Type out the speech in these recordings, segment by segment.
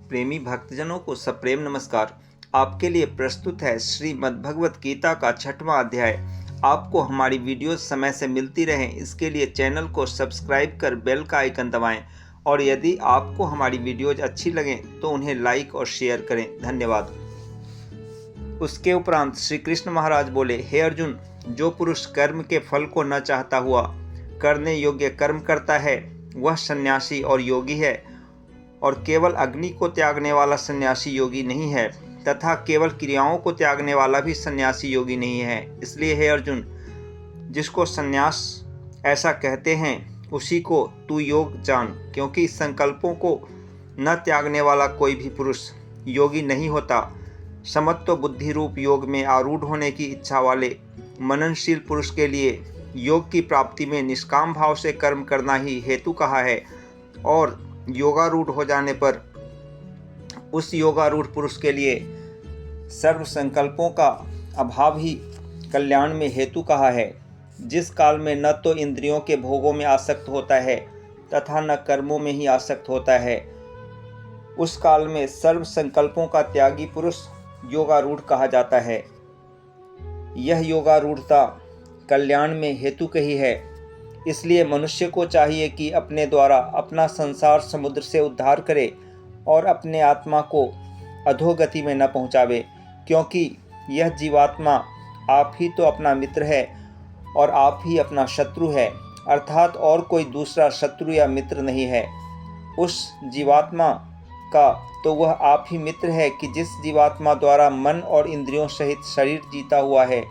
प्रेमी भक्तजनों को सप्रेम नमस्कार। आपके लिए प्रस्तुत है श्रीमद् भगवत गीता का 6वां अध्याय। आपको हमारी वीडियो समय से मिलती रहे इसके लिए चैनल को सब्सक्राइब कर बेल का आइकन दबाएं और यदि आपको हमारी वीडियोज अच्छी लगें तो उन्हें लाइक और शेयर करें। धन्यवाद। उसके उपरांत श्री कृष्ण महाराज बोले, हे अर्जुन, जो पुरुष कर्म के फल को न चाहता हुआ करने योग्य कर्म करता है वह सन्यासी और योगी है, और केवल अग्नि को त्यागने वाला सन्यासी योगी नहीं है तथा केवल क्रियाओं को त्यागने वाला भी सन्यासी योगी नहीं है। इसलिए हे अर्जुन, जिसको सन्यास ऐसा कहते हैं उसी को तू योग जान, क्योंकि संकल्पों को न त्यागने वाला कोई भी पुरुष योगी नहीं होता। समत्व बुद्धि रूप योग में आरूढ़ होने की इच्छा वाले मननशील पुरुष के लिए योग की प्राप्ति में निष्काम भाव से कर्म करना ही हेतु कहा है, और योगारूढ़ हो जाने पर उस योगारूढ़ पुरुष के लिए सर्व संकल्पों का अभाव ही कल्याण में हेतु कहा है। जिस काल में न तो इंद्रियों के भोगों में आसक्त होता है तथा न कर्मों में ही आसक्त होता है, उस काल में सर्व संकल्पों का त्यागी पुरुष योगारूढ़ कहा जाता है। यह योगारूढ़ता कल्याण में हेतु कही है। इसलिए मनुष्य को चाहिए कि अपने द्वारा अपना संसार समुद्र से उद्धार करे और अपने आत्मा को अधोगति में न पहुँचावे, क्योंकि यह जीवात्मा आप ही तो अपना मित्र है और आप ही अपना शत्रु है, अर्थात और कोई दूसरा शत्रु या मित्र नहीं है। उस जीवात्मा का तो वह आप ही मित्र है कि जिस जीवात्मा द्वारा मन और इंद्रियों सहित शरीर जीता हुआ है,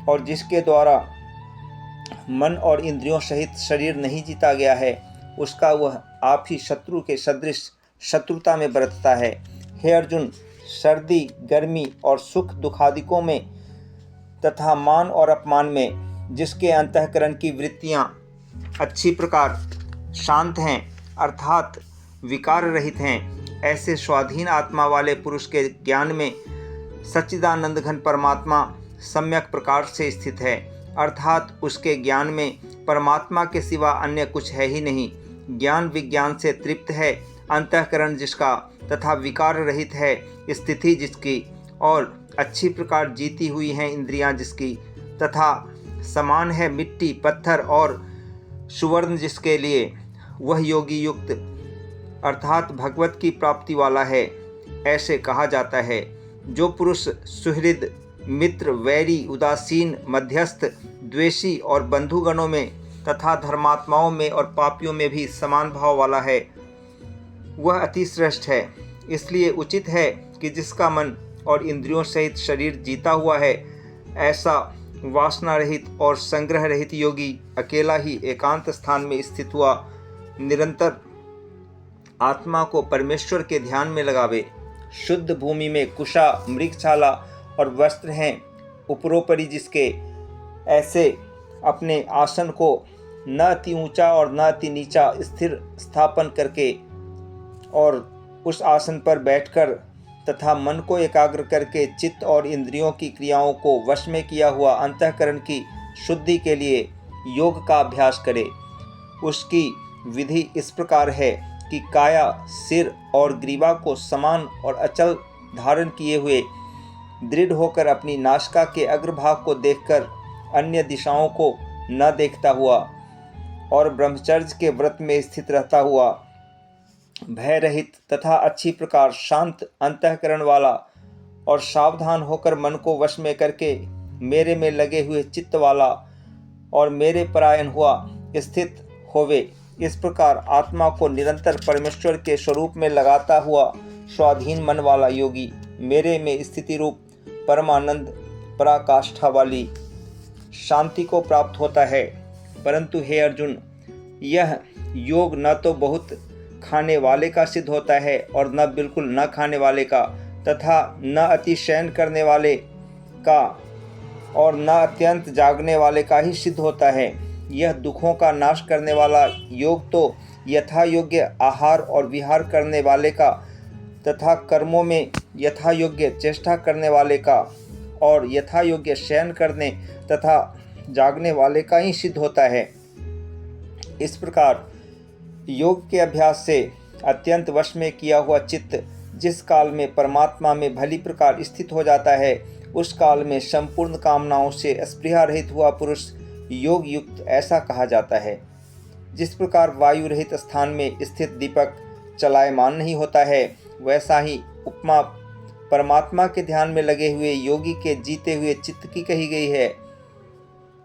और जिसके द्वारा मन और इंद्रियों सहित शरीर नहीं जीता गया है उसका वह आप ही शत्रु के सदृश शत्रुता में बरतता है। हे अर्जुन, सर्दी गर्मी और सुख दुखादिकों में तथा मान और अपमान में जिसके अंतःकरण की वृत्तियां अच्छी प्रकार शांत हैं अर्थात विकार रहित हैं, ऐसे स्वाधीन आत्मा वाले पुरुष के ज्ञान में सच्चिदानंद घन परमात्मा सम्यक प्रकार से स्थित है, अर्थात उसके ज्ञान में परमात्मा के सिवा अन्य कुछ है ही नहीं। ज्ञान विज्ञान से तृप्त है अंतःकरण जिसका तथा विकार रहित है स्थिति जिसकी, और अच्छी प्रकार जीती हुई हैं इंद्रियां जिसकी, तथा समान है मिट्टी पत्थर और सुवर्ण जिसके लिए, वह योगी युक्त अर्थात भगवत की प्राप्ति वाला है, ऐसे कहा जाता है। जो पुरुष सुहृद मित्र वैरी उदासीन मध्यस्थ द्वेषी और बंधुगणों में तथा धर्मात्माओं में और पापियों में भी समान भाव वाला है वह अति श्रेष्ठ है। इसलिए उचित है कि जिसका मन और इंद्रियों सहित शरीर जीता हुआ है ऐसा वासना रहित और संग्रह रहित योगी अकेला ही एकांत स्थान में स्थित हुआ निरंतर आत्मा को परमेश्वर के ध्यान में लगावे। शुद्ध भूमि में कुशा मृगशाला और वस्त्र हैं उपरोपरि जिसके, ऐसे अपने आसन को न अति ऊंचा और न अति नीचा स्थिर स्थापन करके और उस आसन पर बैठकर तथा मन को एकाग्र करके चित्त और इंद्रियों की क्रियाओं को वश में किया हुआ अंतःकरण की शुद्धि के लिए योग का अभ्यास करे। उसकी विधि इस प्रकार है कि काया सिर और ग्रीवा को समान और अचल धारण किए हुए दृढ़ होकर अपनी नासिका के अग्रभाग को देखकर अन्य दिशाओं को न देखता हुआ और ब्रह्मचर्य के व्रत में स्थित रहता हुआ भय रहित तथा अच्छी प्रकार शांत अंतःकरण वाला और सावधान होकर मन को वश में करके मेरे में लगे हुए चित्त वाला और मेरे परायण हुआ स्थित होवे। इस प्रकार आत्मा को निरंतर परमेश्वर के स्वरूप में लगाता हुआ स्वाधीन मन वाला योगी मेरे में स्थिति रूप परमानंद पराकाष्ठा वाली शांति को प्राप्त होता है। परंतु हे अर्जुन, यह योग न तो बहुत खाने वाले का सिद्ध होता है और न बिल्कुल न खाने वाले का, तथा न अति शयन करने वाले का और न अत्यंत जागने वाले का ही सिद्ध होता है। यह दुखों का नाश करने वाला योग तो यथा योग्य आहार और विहार करने वाले का तथा कर्मों में यथा योग्य चेष्टा करने वाले का और यथा योग्य शयन करने तथा जागने वाले का ही सिद्ध होता है। इस प्रकार योग के अभ्यास से अत्यंत वश में किया हुआ चित्त जिस काल में परमात्मा में भली प्रकार स्थित हो जाता है, उस काल में संपूर्ण कामनाओं से स्पृहा रहित हुआ पुरुष योग युक्त ऐसा कहा जाता है। जिस प्रकार वायु रहित स्थान में स्थित दीपक चलायमान नहीं होता है, वैसा ही उपमा परमात्मा के ध्यान में लगे हुए योगी के जीते हुए चित्त की कही गई है।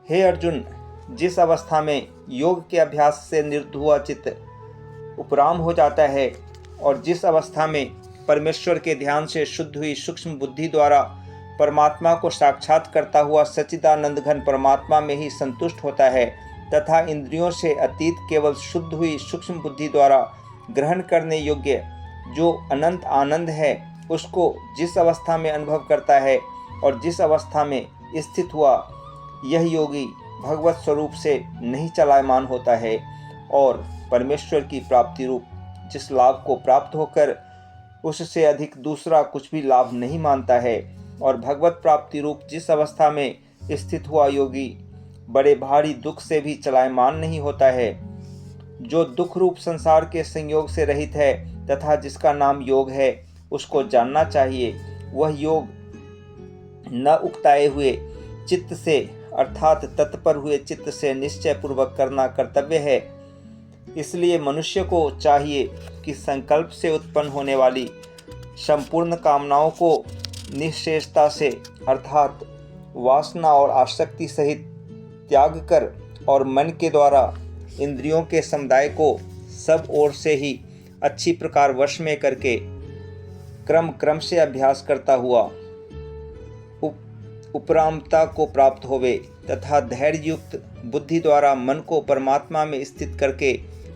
हे अर्जुन, जिस अवस्था में योग के अभ्यास से निरुद्ध हुआ चित्त उपराम हो जाता है और जिस अवस्था में परमेश्वर के ध्यान से शुद्ध हुई सूक्ष्म बुद्धि द्वारा परमात्मा को साक्षात करता हुआ सच्चिदानंद घन परमात्मा में ही संतुष्ट होता है तथा इंद्रियों से अतीत केवल शुद्ध हुई सूक्ष्म बुद्धि द्वारा ग्रहण करने योग्य जो अनंत आनंद है, उसको जिस अवस्था में अनुभव करता है और जिस अवस्था में स्थित हुआ यह योगी भगवत स्वरूप से नहीं चलायमान होता है और परमेश्वर की प्राप्ति रूप जिस लाभ को प्राप्त होकर उससे अधिक दूसरा कुछ भी लाभ नहीं मानता है और भगवत प्राप्ति रूप जिस अवस्था में स्थित हुआ योगी बड़े भारी दुख से भी चलायमान नहीं होता है, जो दुख रूप संसार के संयोग से रहित है तथा जिसका नाम योग है, उसको जानना चाहिए। वह योग न उकताए हुए चित्त से अर्थात तत्पर हुए चित्त से निश्चय पूर्वक करना कर्तव्य है। इसलिए मनुष्य को चाहिए कि संकल्प से उत्पन्न होने वाली संपूर्ण कामनाओं को निःशेषता से अर्थात वासना और आसक्ति सहित त्याग कर और मन के द्वारा इंद्रियों के समुदाय को सब ओर से ही अच्छी प्रकार वश में करके क्रम से अभ्यास करता हुआ उपरामता को प्राप्त होवे तथा धैर्य युक्त बुद्धि द्वारा मन को परमात्मा में स्थित करके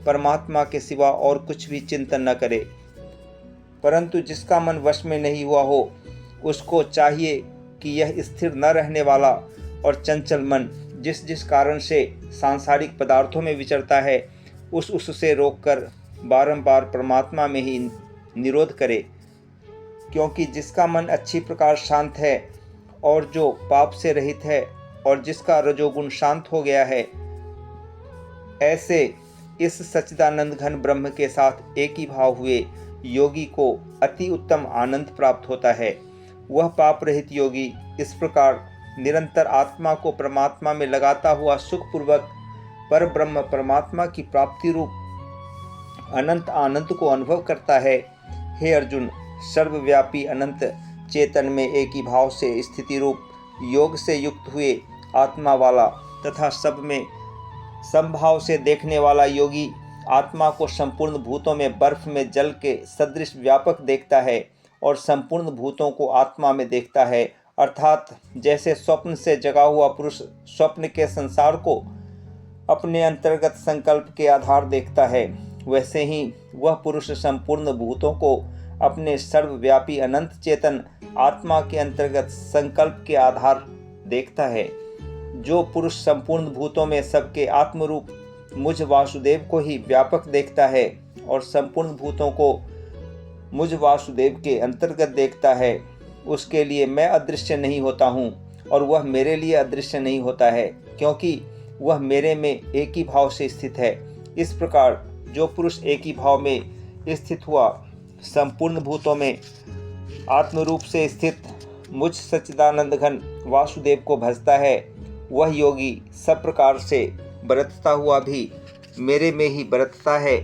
परमात्मा के सिवा और कुछ भी चिंतन न करे। परंतु जिसका मन वश में नहीं हुआ हो, उसको चाहिए कि यह स्थिर न रहने वाला और चंचल मन जिस जिस कारण से सांसारिक पदार्थों में विचरता है, उससे रोककर बारंबार परमात्मा में ही निरोध करे। क्योंकि जिसका मन अच्छी प्रकार शांत है और जो पाप से रहित है और जिसका रजोगुण शांत हो गया है, ऐसे इस सच्चिदानंद घन ब्रह्म के साथ एक ही भाव हुए योगी को अति उत्तम आनंद प्राप्त होता है। वह पाप रहित योगी इस प्रकार निरंतर आत्मा को परमात्मा में लगाता हुआ सुखपूर्वक पर ब्रह्म परमात्मा की प्राप्ति रूप अनंत आनंद को अनुभव करता है। हे अर्जुन, सर्वव्यापी अनंत चेतन में एक ही भाव से स्थिति रूप योग से युक्त हुए आत्मा वाला तथा सब में समभाव से देखने वाला योगी आत्मा को संपूर्ण भूतों में बर्फ में जल के सदृश व्यापक देखता है और संपूर्ण भूतों को आत्मा में देखता है। अर्थात जैसे स्वप्न से जगा हुआ पुरुष स्वप्न के संसार को अपने अंतर्गत संकल्प के आधार देखता है, वैसे ही वह पुरुष संपूर्ण भूतों को अपने सर्वव्यापी अनंत चेतन आत्मा के अंतर्गत संकल्प के आधार देखता है। जो पुरुष संपूर्ण भूतों में सबके आत्मरूप मुझ वासुदेव को ही व्यापक देखता है और संपूर्ण भूतों को मुझ वासुदेव के अंतर्गत देखता है, उसके लिए मैं अदृश्य नहीं होता हूँ और वह मेरे लिए अदृश्य नहीं होता है, क्योंकि वह मेरे में एक ही भाव से स्थित है। इस प्रकार जो पुरुष एक ही भाव में स्थित हुआ संपूर्ण भूतों में आत्मरूप से स्थित मुझ सच्चिदानंद घन वासुदेव को भजता है, वह योगी सब प्रकार से बरतता हुआ भी मेरे में ही बरतता है,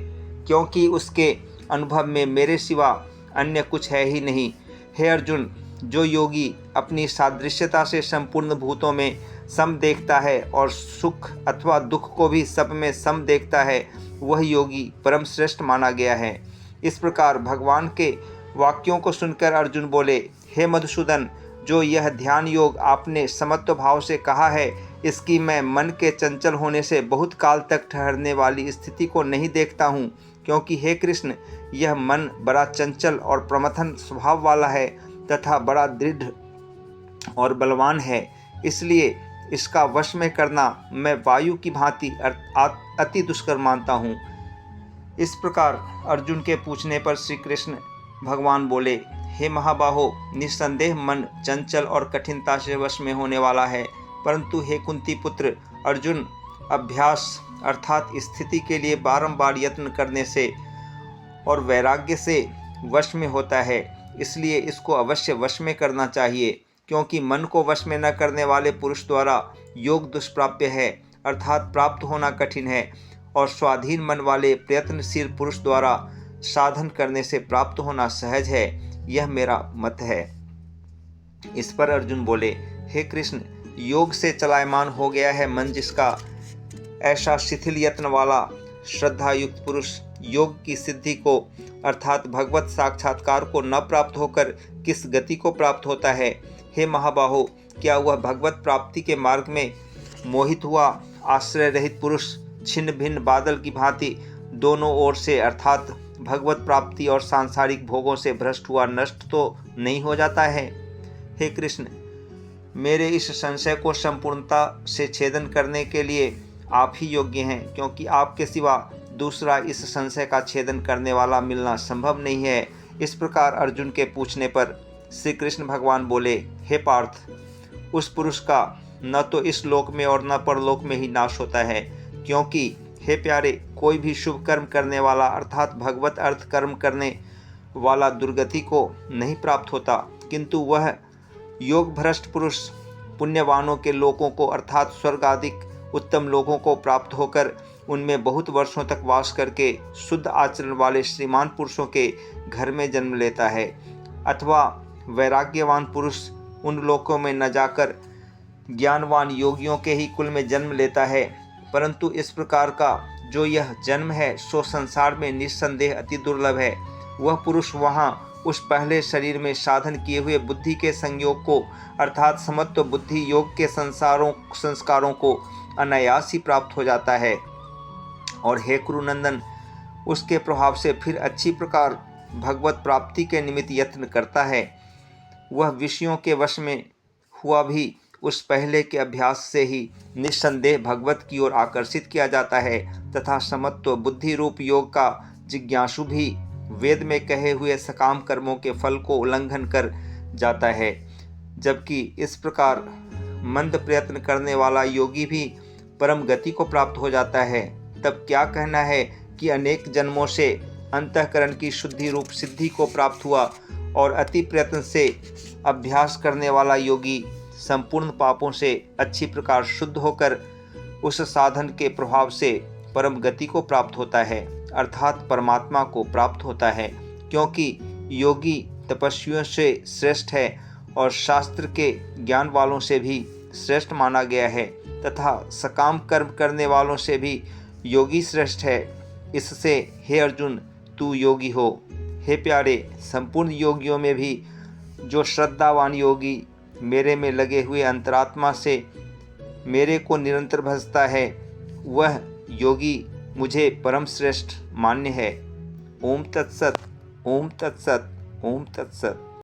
क्योंकि उसके अनुभव में मेरे सिवा अन्य कुछ है ही नहीं। हे अर्जुन, जो योगी अपनी सादृश्यता से संपूर्ण भूतों में सम देखता है और सुख अथवा दुख को भी सब में सम देखता है, वह योगी परम श्रेष्ठ माना गया है। इस प्रकार भगवान के वाक्यों को सुनकर अर्जुन बोले, हे मधुसूदन, जो यह ध्यान योग आपने समत्व भाव से कहा है, इसकी मैं मन के चंचल होने से बहुत काल तक ठहरने वाली स्थिति को नहीं देखता हूँ, क्योंकि हे कृष्ण, यह मन बड़ा चंचल और प्रमथन स्वभाव वाला है तथा बड़ा दृढ़ और बलवान है। इसलिए इसका वश में करना मैं वायु की भांति अति दुष्कर मानता हूँ। इस प्रकार अर्जुन के पूछने पर श्री कृष्ण भगवान बोले, हे महाबाहो, निस्संदेह मन चंचल और कठिनता से वश में होने वाला है, परंतु हे कुंती पुत्र अर्जुन, अभ्यास अर्थात स्थिति के लिए बारंबार यत्न करने से और वैराग्य से वश में होता है, इसलिए इसको अवश्य वश में करना चाहिए, क्योंकि मन को वश में न करने वाले पुरुष द्वारा योग दुष्प्राप्य है, अर्थात प्राप्त होना कठिन है, और स्वाधीन मन वाले प्रयत्नशील पुरुष द्वारा साधन करने से प्राप्त होना सहज है। यह मेरा मत है। इस पर अर्जुन बोले, हे कृष्ण, योग से चलायमान हो गया है मन जिसका, ऐसा शिथिल यत्न वाला श्रद्धा युक्त पुरुष योग की सिद्धि को अर्थात भगवत साक्षात्कार को न प्राप्त होकर किस गति को प्राप्त होता है? हे महाबाहो, क्या वह भगवत प्राप्ति के मार्ग में मोहित हुआ आश्रय रहित पुरुष छिन्न भिन्न बादल की भांति दोनों ओर से अर्थात भगवत प्राप्ति और सांसारिक भोगों से भ्रष्ट हुआ नष्ट तो नहीं हो जाता है? हे कृष्ण, मेरे इस संशय को संपूर्णता से छेदन करने के लिए आप ही योग्य हैं, क्योंकि आपके सिवा दूसरा इस संशय का छेदन करने वाला मिलना संभव नहीं है। इस प्रकार अर्जुन के पूछने पर श्री कृष्ण भगवान बोले, हे पार्थ, उस पुरुष का न तो इस लोक में और न परलोक में ही नाश होता है, क्योंकि हे प्यारे, कोई भी शुभ कर्म करने वाला अर्थात भगवत अर्थ कर्म करने वाला दुर्गति को नहीं प्राप्त होता, किंतु वह योग भ्रष्ट पुरुष पुण्यवानों के लोकों को अर्थात स्वर्ग आदि उत्तम लोकों को प्राप्त होकर उनमें बहुत वर्षों तक वास करके शुद्ध आचरण वाले श्रीमान पुरुषों के घर में जन्म लेता है, अथवा वैराग्यवान पुरुष उन लोकों में न जाकर ज्ञानवान योगियों के ही कुल में जन्म लेता है। परंतु इस प्रकार का जो यह जन्म है सो संसार में निस्संदेह अति दुर्लभ है। वह पुरुष वहाँ उस पहले शरीर में साधन किए हुए बुद्धि के संयोग को अर्थात समत्व बुद्धि योग के संस्कारों को अनायास ही प्राप्त हो जाता है, और हे कुरुनंदन, उसके प्रभाव से फिर अच्छी प्रकार भगवत प्राप्ति के निमित्त यत्न करता है। वह विषयों के वश में हुआ भी उस पहले के अभ्यास से ही निस्संदेह भगवत की ओर आकर्षित किया जाता है, तथा समत्व बुद्धि रूप योग का जिज्ञासु भी वेद में कहे हुए सकाम कर्मों के फल को उल्लंघन कर जाता है। जबकि इस प्रकार मंद प्रयत्न करने वाला योगी भी परम गति को प्राप्त हो जाता है। तब क्या कहना है कि अनेक जन्मों से अंतःकरण की शुद्धि रूप सिद्धि को प्राप्त हुआ और अति प्रयत्न से अभ्यास करने वाला योगी संपूर्ण पापों से अच्छी प्रकार शुद्ध होकर उस साधन के प्रभाव से परम गति को प्राप्त होता है, अर्थात परमात्मा को प्राप्त होता है, क्योंकि योगी तपस्वियों से श्रेष्ठ है और शास्त्र के ज्ञान वालों से भी श्रेष्ठ माना गया है, तथा सकाम कर्म करने वालों से भी योगी श्रेष्ठ है। इससे हे अर्जुन, तू योगी हो। हे प्यारे, संपूर्ण योगियों में भी जो श्रद्धावान योगी मेरे में लगे हुए अंतरात्मा से मेरे को निरंतर भजता है, वह योगी मुझे परम श्रेष्ठ मान्य है। ओम तत्सत, ओम तत्सत, ओम तत्सत।